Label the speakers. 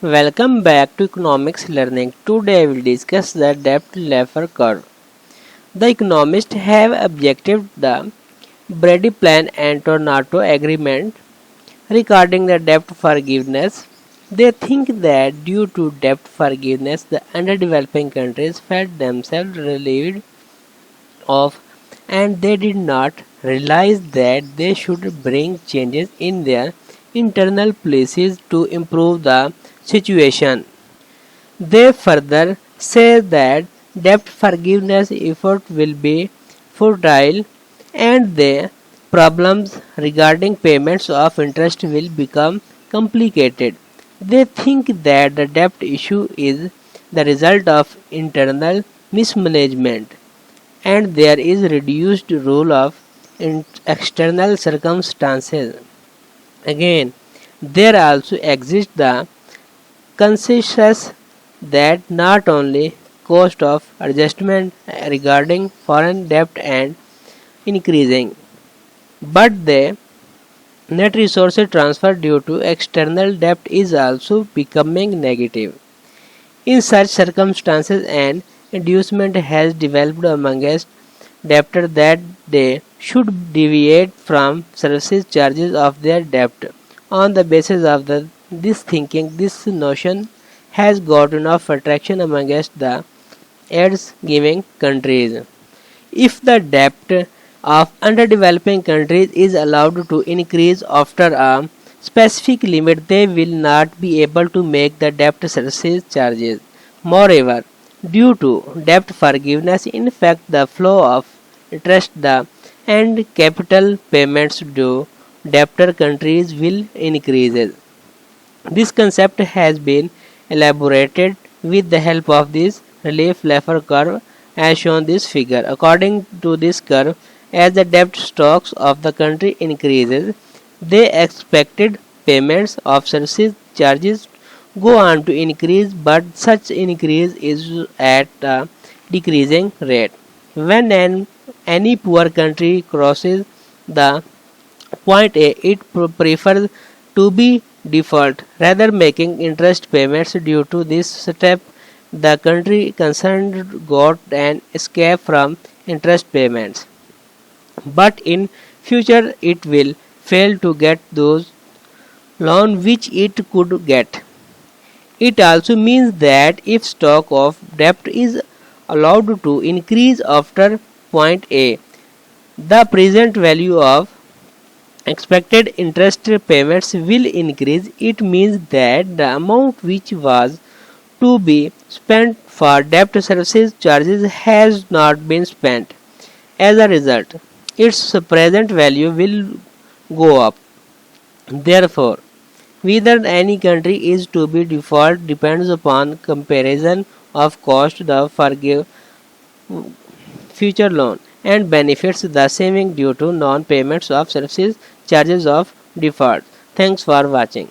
Speaker 1: Welcome back to Economics Learning. Today I will discuss the debt-Laffer curve. The economists have objected the Brady Plan and Tornado Agreement regarding the debt forgiveness. They think that due to debt forgiveness, the underdeveloping countries felt themselves relieved of, and they did not realize that they should bring changes in their internal policies to improve the situation. They further say that debt forgiveness effort will be futile and the problems regarding payments of interest will become complicated. They think that the debt issue is the result of internal mismanagement and there is reduced role of external circumstances. Again, there also exists the consensus that not only cost of adjustment regarding foreign debt and increasing, but the net resources transfer due to external debt is also becoming negative. In such circumstances, an inducement has developed amongst debtors that they should deviate from service charges of their debt. On the basis of this thinking, this notion has got enough attraction amongst the aids giving countries. If the debt of underdeveloping countries is allowed to increase after a specific limit, they will not be able to make the debt service charges. Moreover, due to debt forgiveness, in fact, the flow of interest the and capital payments to debtor countries will increase. This concept has been elaborated with the help of this relief Laffer curve as shown this figure. According to this curve, as the debt stocks of the country increases, the expected payments of service charges go on to increase, but such increase is at a decreasing rate. When any poor country crosses the point A, it prefers to be default rather making interest payments. Due to this step, the country concerned got an escape from interest payments, but in future it will fail to get those loan which it could get. It also means that if stock of debt is allowed to increase after point A, the present value of expected interest payments will increase. It means that the amount which was to be spent for debt services charges has not been spent. As a result, its present value will go up. Therefore, whether any country is to be default depends upon comparison of cost the forgive future loan and benefits the saving due to non-payments of services charges of default. Thanks for watching.